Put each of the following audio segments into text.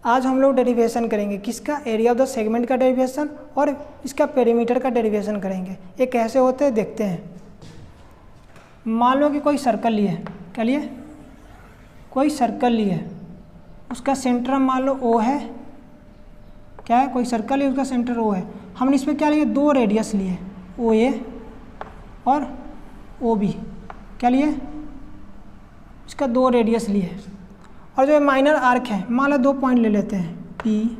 आज हम लोग डेरिवेशन करेंगे किसका, एरिया ऑफ द सेगमेंट का डेरिवेशन और इसका पेरीमीटर का डेरिवेशन करेंगे। ये कैसे होते हैं देखते हैं। मान लो कि कोई सर्कल लिए, क्या लिए, कोई सर्कल लिए, उसका सेंटर मान लो ओ है, क्या है, कोई सर्कल है उसका सेंटर ओ है। हमने इसमें क्या लिए, दो रेडियस लिए, ओ ए और ओ बी, क्या लिए, इसका दो रेडियस लिए। और जो माइनर आर्क है, मान लो दो पॉइंट ले लेते हैं पी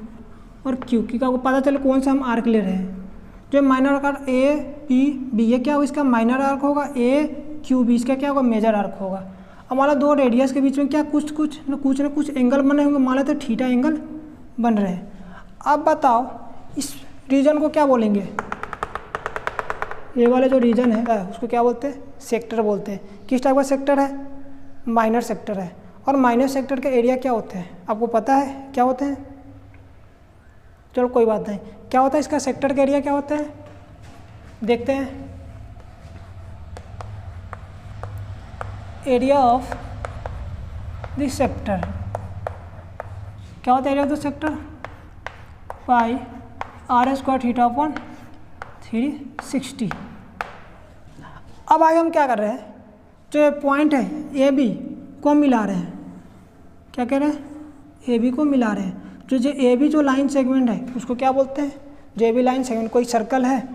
और क्यू, क्योंकि आपको पता चले कौन सा हम आर्क ले रहे हैं। जो minor arc A P B, ये क्या होगा, इसका माइनर आर्क होगा, ए क्यू बी इसका क्या होगा, मेजर आर्क होगा। अब मान लो दो रेडियस के बीच में क्या कुछ न कुछ एंगल बने होंगे, मान लेते थीटा एंगल बन रहे हैं। अब बताओ इस रीजन को क्या बोलेंगे, ये वाले जो रीजन है उसको क्या बोलते हैं, सेक्टर बोलते हैं। किस टाइप का सेक्टर है, माइनर सेक्टर है। और माइनर सेक्टर के एरिया क्या होते हैं, आपको पता है क्या होते हैं, चलो कोई बात नहीं, क्या होता है इसका सेक्टर का एरिया क्या होता है, देखते हैं। एरिया ऑफ दिस सेक्टर क्या होता है, area of the sector pi r square theta upon 360। अब आगे हम क्या कर रहे हैं, जो पॉइंट है ए बी को मिला रहे हैं, क्या कह रहे हैं, ए बी को मिला रहे हैं। जो ए बी जो लाइन सेगमेंट है उसको क्या बोलते हैं, जो ए बी लाइन सेगमेंट, कोई सर्कल है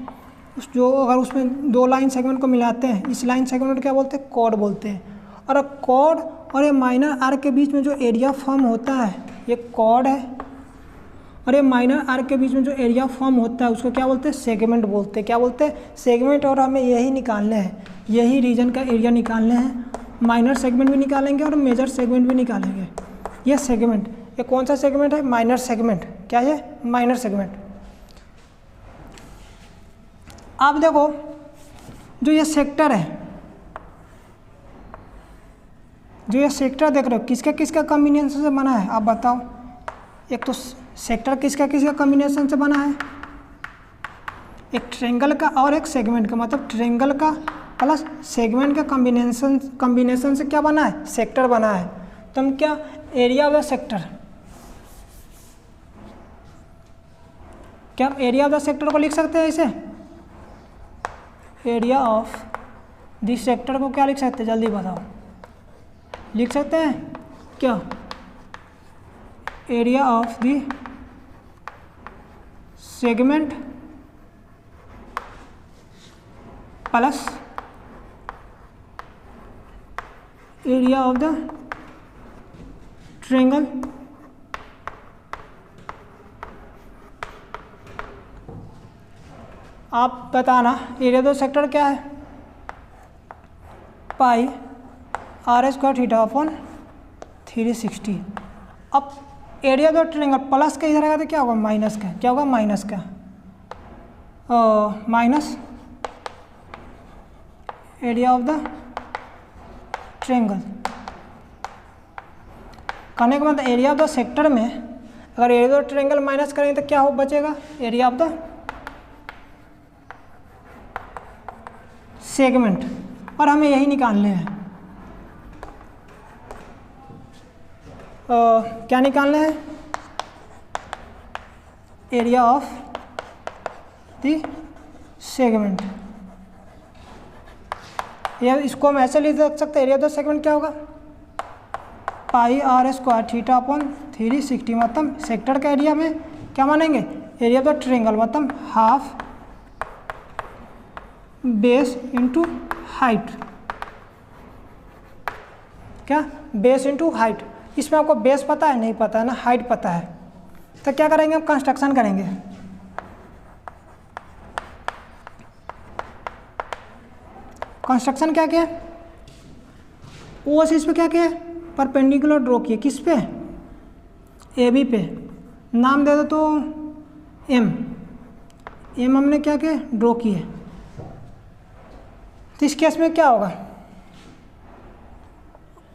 उस जो अगर उसमें दो लाइन सेगमेंट को मिलाते हैं, इस लाइन सेगमेंट को क्या बोलते हैं, कॉर्ड बोलते हैं। और अब कॉर्ड और ये माइनर आर्क के बीच में जो एरिया फॉर्म होता है, ये कॉर्ड है, और ये माइनर आर्क के बीच में जो एरिया फॉर्म होता है उसको क्या बोलते हैं, सेगमेंट बोलते हैं। क्या बोलते हैं, सेगमेंट। और हमें यही निकालने हैं, यही रीजन का एरिया निकालने हैं। माइनर सेगमेंट भी निकालेंगे और मेजर सेगमेंट भी निकालेंगे। ये सेगमेंट, ये कौन सा सेगमेंट है, माइनर सेगमेंट। क्या है, माइनर सेगमेंट। आप देखो जो ये सेक्टर है, जो ये सेक्टर देख रहे हो किसका किसका कॉम्बिनेशन से बना है, आप बताओ। एक तो सेक्टर किसका किसका कॉम्बिनेशन से बना है, एक ट्रायंगल का और एक सेगमेंट का, मतलब ट्रायंगल का प्लस सेगमेंट का कॉम्बिनेशन से क्या बना है, सेक्टर बना है। तो हम क्या, एरिया ऑफ द सेक्टर, क्या हम एरिया ऑफ द सेक्टर को लिख सकते हैं ऐसे, एरिया ऑफ दिस सेक्टर को क्या लिख सकते हैं, जल्दी बताओ, लिख सकते हैं क्या, area of the segment plus area of the triangle आप बताना। एरिया ऑफ द सेक्टर क्या है, पाई आर स्क्वायर थीटा अपॉन 360। अब area of the triangle plus का इधर आएगा तो क्या होगा, माइनस का, क्या होगा, माइनस का, minus area of the triangle. कहने का मतलब एरिया ऑफ द सेक्टर में अगर area of the triangle minus करेंगे तो क्या हो बचेगा, एरिया ऑफ द सेगमेंट। और हमें यही निकालने हैं, क्या निकालने हैं, एरिया ऑफ द सेगमेंट। या इसको हम ऐसे लिख सकते हैं, एरिया ऑफ द सेगमेंट क्या होगा, pi r square theta upon 360। मतलब सेक्टर का एरिया में क्या मानेंगे, एरिया ऑफ द ट्रायंगल, मतलब हाफ बेस इंटू हाइट। क्या, बेस इंटू हाइट। इसमें आपको बेस पता है, नहीं पता है ना, हाइट पता है। तो क्या करेंगे, हम कंस्ट्रक्शन करेंगे। कंस्ट्रक्शन क्या किया, ओ इस पे क्या किया, परपेंडिकुलर ड्रॉ किए, किस पे, ए बी पे। नाम दे दो तो एम, एम हमने क्या किया, ड्रॉ किए। तो इस केस में क्या होगा,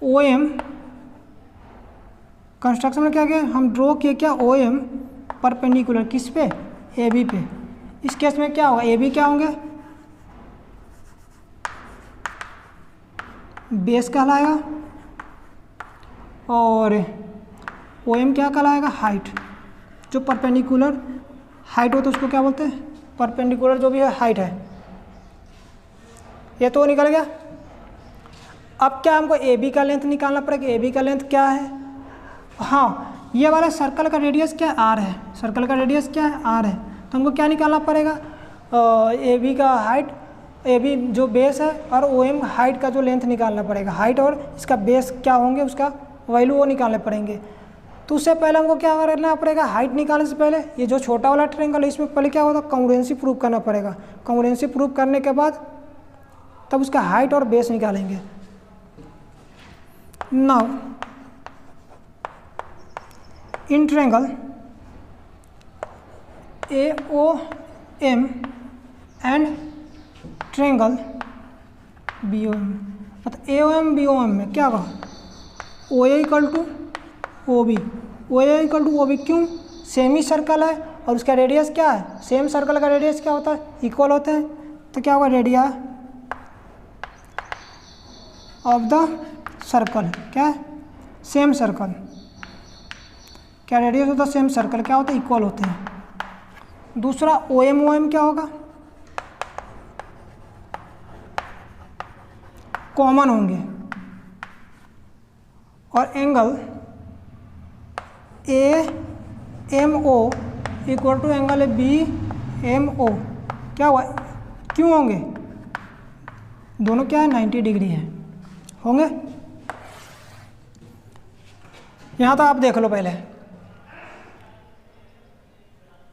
ओ एम कंस्ट्रक्शन में क्या किया, हम ड्रॉ किए क्या, ओ एम परपेंडिकुलर किस पे, ए बी पे। इस केस में क्या होगा, ए बी क्या होंगे, बेस कहलाएगा और ओ एम क्या कहलाएगा, हाइट। जो परपेंडिकुलर हाइट होता है उसको क्या बोलते हैं, परपेंडिकुलर जो भी है हाइट है। ये तो निकल गया। अब क्या हमको ए बी का लेंथ निकालना पड़ेगा। ए बी का लेंथ क्या है, हाँ ये वाला सर्कल का रेडियस क्या है, आर है। सर्कल का रेडियस क्या है, आर है। तो हमको क्या निकालना पड़ेगा, ए बी का हाइट, ए बी जो बेस है, और ओ एम हाइट का जो लेंथ निकालना पड़ेगा। हाइट और इसका बेस क्या होंगे, उसका वैल्यू वो निकालने पड़ेंगे। तो उससे पहले हमको क्या करना पड़ेगा, हाइट निकालने से पहले ये जो छोटा वाला ट्रायंगल है इसमें पहले क्या होता है, कॉन्ग्रुएंसी प्रूव करना पड़ेगा। कॉन्ग्रुएंसी प्रूव करने के बाद तब उसका हाइट और बेस निकालेंगे। Now in triangle AOM and triangle BOM, मतलब AOM BOM में क्या होगा, OA equal to OB, OA equal to OB। क्यों, सेमी सर्कल है और उसका रेडियस क्या है, सेम सर्कल का रेडियस क्या होता है, इक्वल होते हैं। तो क्या होगा, रेडिया ऑफ द सर्कल क्या है, सेम सर्कल। क्या रेडियस होता है, सेम सर्कल क्या होता है, इक्वल होते हैं। दूसरा OM क्या होगा, कॉमन होंगे। और angle AMO equal to angle BMO क्या हुआ, क्यों होंगे, दोनों क्या है 90 डिग्री है, होंगे। यहाँ तो आप देख लो पहले,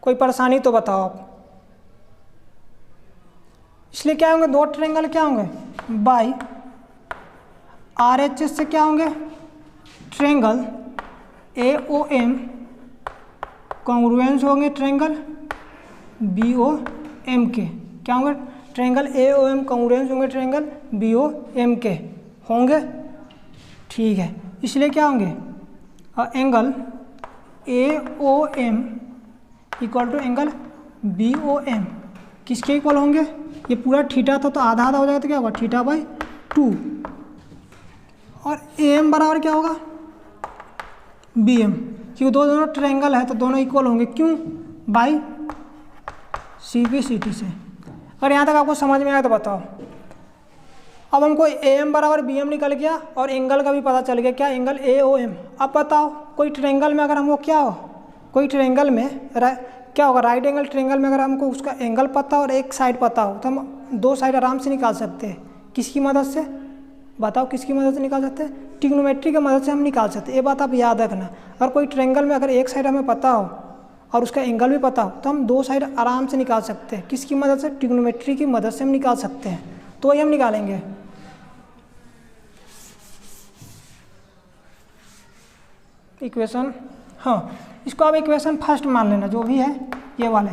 कोई परेशानी तो बताओ आप। इसलिए क्या होंगे, दो ट्रायंगल क्या होंगे, बाई RHS से क्या होंगे, ट्रायंगल AOM कॉन्ग्रुएंस होंगे ट्रायंगल BOM के। क्या होंगे, ट्रायंगल AOM कॉन्ग्रुएंस होंगे ट्रायंगल BOM के, होंगे, ठीक है। इसलिए क्या होंगे, angle AOM equal to angle BOM किसके इक्वल होंगे, ये पूरा थीटा था तो आधा आधा हो जाएगा, तो क्या होगा थीटा बाई 2। और AM बराबर क्या होगा, BM, क्योंकि दोनों ट्रायंगल है तो दोनों इक्वल होंगे, क्यों, बाई CP CT से। अगर यहाँ तक आपको समझ में आया तो बताओ। अब हमको AM बराबर BM निकल गया और एंगल का भी पता चल गया, क्या, एंगल AOM। अब बताओ कोई ट्रायंगल में अगर हमको क्या हो, कोई ट्रायंगल में क्या होगा, राइट एंगल ट्रायंगल में अगर हमको उसका एंगल पता हो और एक साइड पता हो तो हम दो साइड आराम से निकाल सकते हैं। किसकी मदद से, बताओ किसकी मदद से निकाल सकते हैं, ट्रिग्नोमेट्री की मदद से हम निकाल सकते हैं। ये बात आप याद रखना। अगर कोई ट्रायंगल में अगर एक साइड हमें पता हो और उसका एंगल भी पता हो तो हम दो साइड आराम से निकाल सकते हैं। किसकी मदद से, ट्रिग्नोमेट्री की मदद से हम निकाल सकते हैं। तो वही हम निकालेंगे। इक्वेशन, हाँ इसको आप इक्वेशन फर्स्ट मान लेना, जो भी है ये वाले।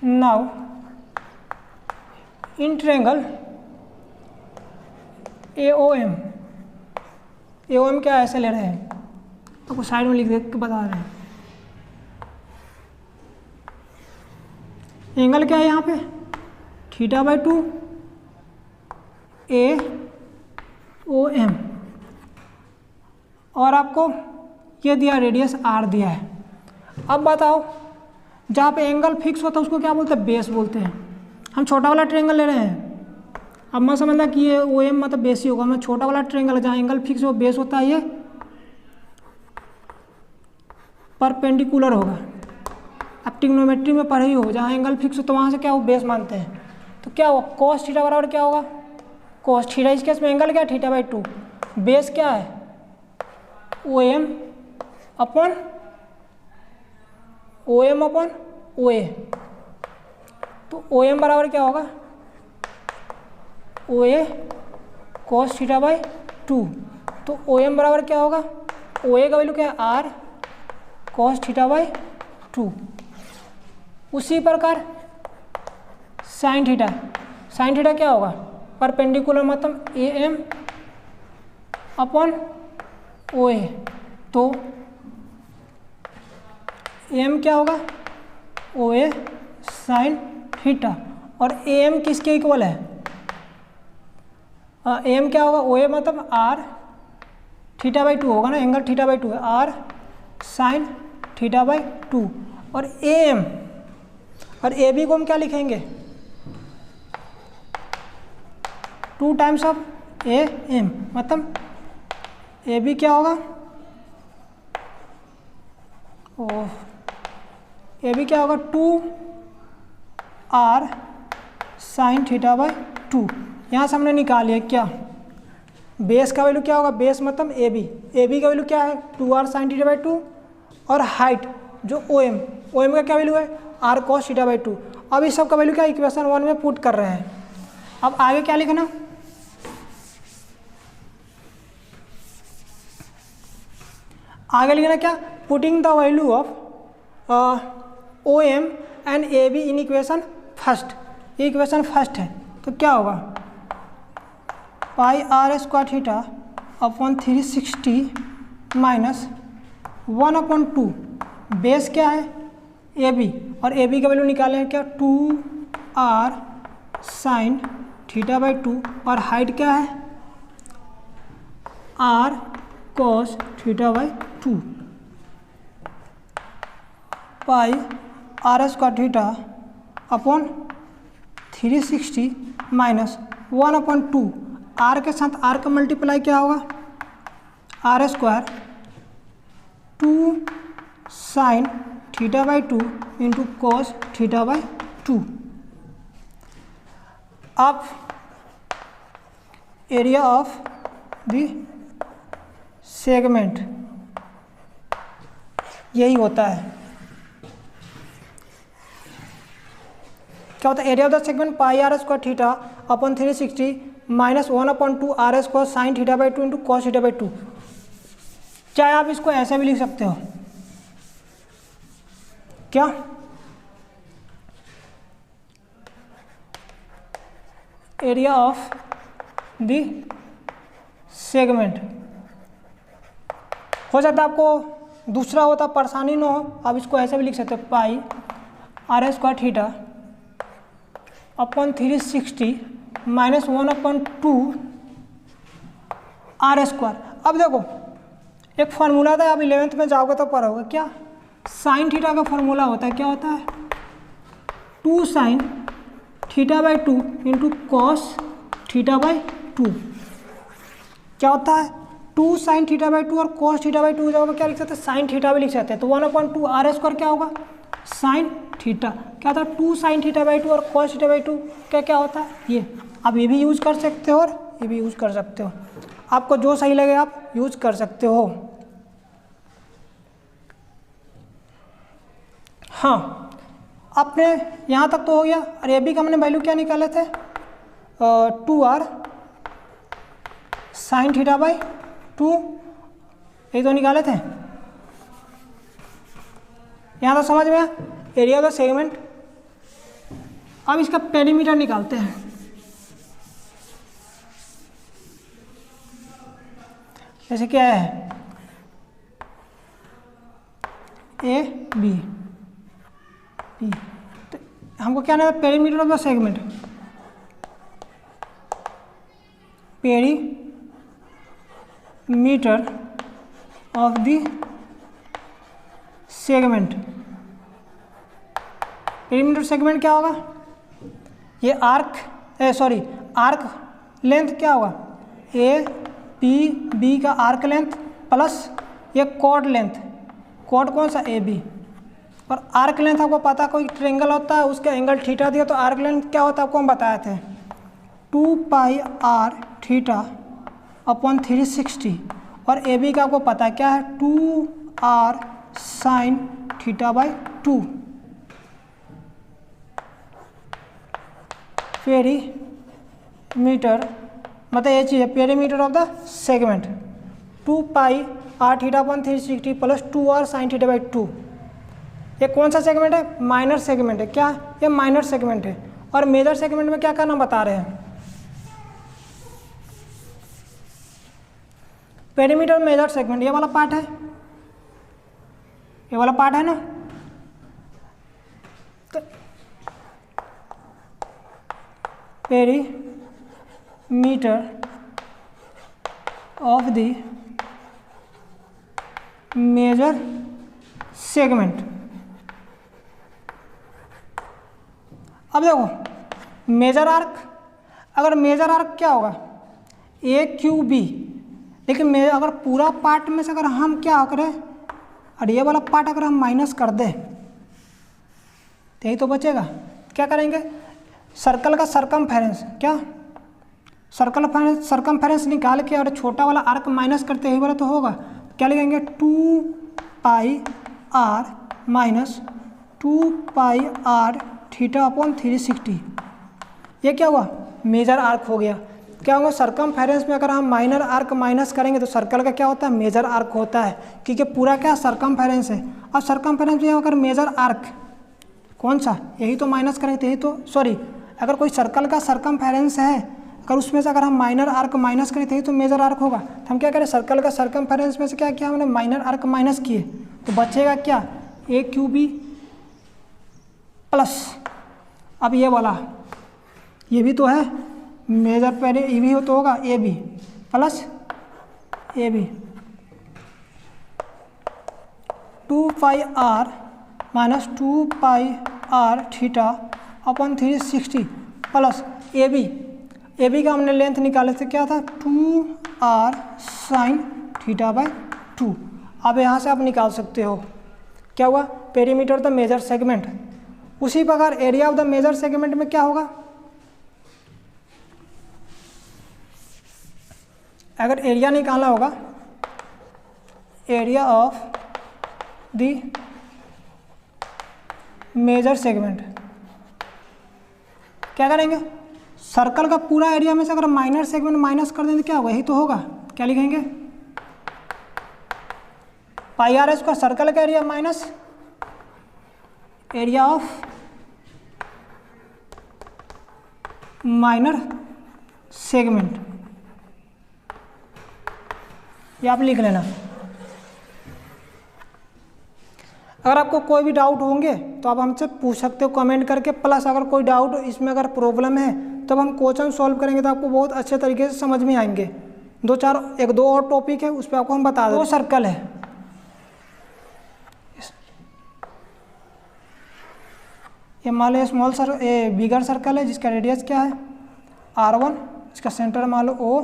Now in triangle AOM, AOM क्या ऐसे ले रहे हैं, आपको साइड में लिख दे के बता रहे हैं। एंगल क्या है यहाँ पे, थीटा बाई 2 AOM, और आपको ये दिया रेडियस R दिया है। अब बताओ, जहाँ पे एंगल फिक्स होता है उसको क्या बोलते हैं, बेस बोलते हैं। हम छोटा वाला ट्रायंगल ले रहे हैं। अब मैं समझना कि ये OM मतलब बेस ही होगा। मैं छोटा वाला ट्रायंगल जहाँ एंगल फिक्स हो बेस होता है, ये परपेंडिकुलर होगा। अब ट्रिग्नोमेट्री में पढ़े ही हो, जहाँ एंगल फिक्स हो तो वहाँ से क्या वो बेस मानते हैं। तो क्या होगा, cos थीटा बराबर क्या होगा, cos थीटा। इस केस में एंगल क्या है, थीटा बाई 2। बेस क्या है, OM अपॉन OA। तो OM बराबर क्या होगा, OA cos थीटा बाई 2। तो OM बराबर क्या होगा, OA का वैल्यू क्या है, R cos थीटा बाई 2। उसी प्रकार साइन थीटा क्या होगा, परपेंडिकुलर मतलब AM अपॉन OA। तो AM क्या होगा, OA साइन थीटा, और ए एम किसके इक्वल है? ए एम क्या होगा? ओ ए मतलब आर थीटा बाई 2 होगा ना, एंगल थीटा बाई 2 है, आर साइन थीटा बाई 2, और ए एम और ए बी को हम क्या लिखेंगे? 2 टाइम्स ऑफ ए एम, मतलब ए बी क्या होगा? ए बी क्या होगा? 2 आर साइन थीटा बाई 2। यहाँ से हमने निकाल लिया क्या? बेस का वैल्यू क्या होगा? बेस मतलब ए बी का वैल्यू क्या है? 2 आर साइन थीटा बाई 2, और हाइट जो ओ एम का क्या वैल्यू है? R cos theta by 2। अब इस सब का वैल्यू क्या इक्वेशन 1 में पुट कर रहे हैं। अब आगे क्या लिखना? आगे लिखना क्या? Putting the value of O M and A B in equation first. ये इक्वेशन फर्स्ट है, तो क्या होगा? Pi r square theta upon 360 minus 1/2। Base क्या है? ए बी, और ए बी का वैल्यू निकाले हैं क्या? 2 आर साइन थीटा बाई 2, और हाइट क्या है? R cos theta by 2। Pi r square theta upon 360 minus 1/2। R के साथ आर का मल्टीप्लाई क्या होगा? R square 2 sine theta by 2 into cos theta by 2। अब एरिया ऑफ द सेगमेंट यही होता है। क्या होता है? Area of the segment pi r square theta upon 360 minus 1/2 r square sine theta by 2 into cos theta by 2। चाहे आप इसको ऐसे भी लिख सकते हो, क्या? Area of the segment. हो सकता है आपको दूसरा होता परेशानी ना हो, आप इसको ऐसे भी लिख सकते हो, pi r square theta upon 360 minus 1/2 r square. अब देखो एक फार्मूला था, आप 11th में जाओगे तो पढ़ोगे, क्या? साइन थीटा का फार्मूला होता है, क्या होता है? 2 sine theta by 2 into cos theta by 2। क्या होता है? 2 साइन थीटा बाई 2 और कॉस थीटा बाई 2 जगह क्या लिख सकते हैं? साइन थीटा भी लिख सकते हैं। तो 1/2 आर स्क्वायर क्या होगा? Sine theta. क्या होता है? 2 साइन थीटा बाई 2 और कॉस थीटा बाई 2 क्या होता है? ये आप ये भी यूज़ कर सकते हो और ये भी यूज़ कर सकते हो, आपको जो सही लगे आप यूज़ कर सकते हो। हाँ, आपने यहाँ तक तो हो गया। और ए बी का हमने वैल्यू क्या निकाले थे? 2 आर साइन थीटा बाई 2, ये तो निकाले थे। यहाँ तक समझ में? Area of the segment. अब इसका पेरीमीटर निकालते हैं। जैसे क्या है? ए बी, तो हमको क्या ना perimeter of the segment. Perimeter of the segment. Perimeter segment क्या होगा? ये आर्क आर्क लेंथ क्या होगा? ए पी बी का आर्क लेंथ प्लस ये कॉर्ड लेंथ। कॉर्ड कौन सा? A B. और आर्क लेंथ आपको पता, कोई ट्रेंगल होता है उसका एंगल थीटा दिया, तो आर्क लेंथ क्या होता है आपको हम बताए थे, 2 पाई आर थीटा अपॉन 360। और ए बी का आपको पता है क्या है? 2 r sine theta by 2। Perimeter मतलब ये चीज़ है, perimeter of the segment 2 pi r theta upon 360 plus 2 r sine theta by 2। ये कौन सा सेगमेंट है? माइनर सेगमेंट है। क्या? ये माइनर सेगमेंट है। और मेजर सेगमेंट में क्या करना बता रहे हैं? पेरीमीटर मेजर सेगमेंट ये वाला पार्ट है, ये वाला पार्ट है ना। तो perimeter of the major segment. अब देखो मेजर आर्क, अगर मेजर आर्क क्या होगा ए क्यू बी, लेकिन अगर पूरा पार्ट में से अगर हम क्या करें और ये वाला पार्ट अगर हम माइनस कर दें तो यही तो बचेगा। क्या करेंगे, सर्कल का सरकमफेरेंस, क्या सरकमफेरेंस निकाल के और छोटा वाला आर्क माइनस करते यही वाला तो होगा। क्या लिखेंगे 2 pi r minus 2 pi r theta upon 360। ये क्या हुआ, मेजर आर्क हो गया। क्या होगा, सरकमफेरेंस में अगर हम माइनर आर्क माइनस करेंगे तो सर्कल का क्या होता है, मेजर आर्क होता है, क्योंकि पूरा क्या सरकमफेरेंस है। और सरकमफेरेंस में अगर मेजर आर्क कौन सा, यही तो माइनस करेंगे तो यही तो, सॉरी, अगर कोई सर्कल का सरकमफेरेंस है अगर उसमें से अगर हम माइनर आर्क माइनस करें तो यही तो मेजर आर्क होगा। तो हम क्या करें, सर्कल का सरकमफेरेंस में से क्या किया हमने, माइनर आर्क माइनस किए, तो बचेगा क्या ए क्यू बी प्लस, अब ये वाला ये भी तो है मेजर पहले, ये भी तो होगा A B plus A B 2 pi r minus 2 pi r theta upon 360 plus A B का हमने लेंथ निकाले थे, क्या था 2 आर साइन थीटा बाई 2। अब यहाँ से आप निकाल सकते हो क्या हुआ, पेरीमीटर द मेजर सेगमेंट। उसी प्रकार area of the major segment में क्या होगा, अगर एरिया निकालना होगा, area of the major segment, क्या करेंगे, सर्कल का पूरा एरिया में से अगर माइनर सेगमेंट माइनस कर दें तो क्या होगा, यही तो होगा। क्या लिखेंगे, पाई आर स्क्वायर सर्कल का area minus area of minor segment, ये आप लिख लेना। अगर आपको कोई भी डाउट होंगे तो आप हमसे पूछ सकते हो कमेंट करके, प्लस अगर कोई डाउट इसमें अगर प्रॉब्लम है तब हम क्वेश्चन सॉल्व करेंगे तो आपको बहुत अच्छे तरीके से समझ में आएंगे। एक दो और टॉपिक है उस पर आपको हम बता दें। वो सर्कल है, ये मान लो स्मॉल सर्कल, ये बिगर सर्कल है जिसका रेडियस क्या है R1, इसका सेंटर मान लो O,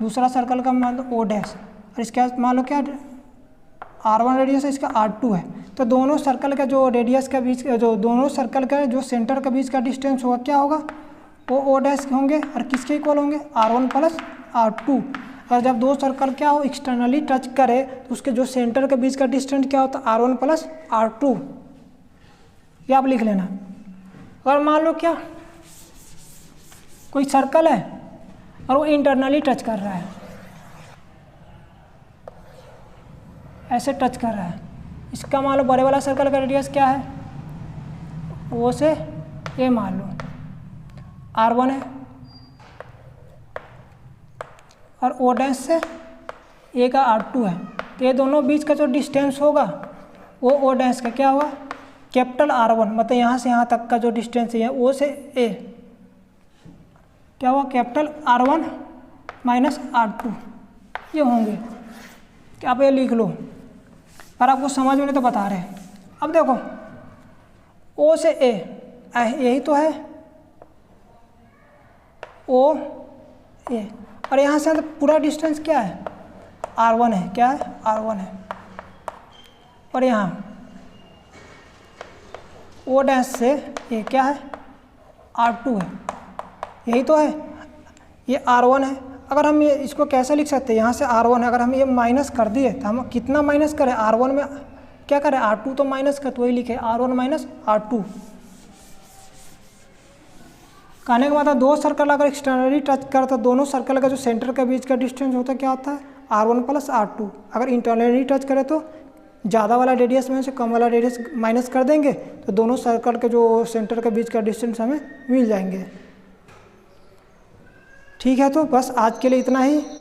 दूसरा सर्कल का मान लो O डैश, और इसका मान लो क्या R1 रेडियस है, इसका R2 है। तो दोनों सर्कल का जो रेडियस का बीच, जो दोनों सर्कल का जो सेंटर के बीच का डिस्टेंस होगा क्या होगा, वो O डैश होंगे और किसके इक्वल होंगे, R1 प्लस R2। और जब दो सर्कल क्या हो एक्सटर्नली टच करे तो उसके जो सेंटर के बीच का डिस्टेंस क्या होता है, R1 प्लस R2। ये आप लिख लेना। और मान लो क्या कोई सर्कल है और वो इंटरनली टच कर रहा है, ऐसे टच कर रहा है, इसका मान लो बड़े वाला सर्कल का रेडियस क्या है, O से A मान लो R1 है, और O डैश से A का R2 है। तो ये दोनों बीच का जो डिस्टेंस होगा वो O डैश का क्या होगा, कैपिटल R1, मतलब यहाँ से यहाँ तक का जो डिस्टेंस है O से A क्या हुआ, कैपिटल R1 माइनस R2, ये होंगे। क्या आप ये लिख लो, पर आपको समझ में नहीं तो बता रहे हैं। अब देखो O से A यही तो है O A, और यहाँ से पूरा डिस्टेंस क्या है R1 है, क्या है R1 है, और यहाँ O डैश से ये क्या है R2 है, यही तो है, ये R1 है। अगर हम ये इसको कैसे लिख सकते हैं, यहाँ से R1 है, अगर हम ये माइनस कर दिए तो हम कितना माइनस करें, R1 में क्या करें R2 तो माइनस कर, तो वही लिखे R1 माइनस R2। कहने का मतलब दो सर्कल अगर एक्सटर्नली टच कर तो दोनों सर्कल का जो सेंटर के बीच का डिस्टेंस होता है क्या होता है R1 प्लस R2। अगर इंटरनली टच करे तो ज़्यादा वाला रेडियस में से कम वाला रेडियस माइनस कर देंगे तो दोनों सर्कल के जो सेंटर के बीच का डिस्टेंस हमें मिल जाएंगे। ठीक है, तो बस आज के लिए इतना ही।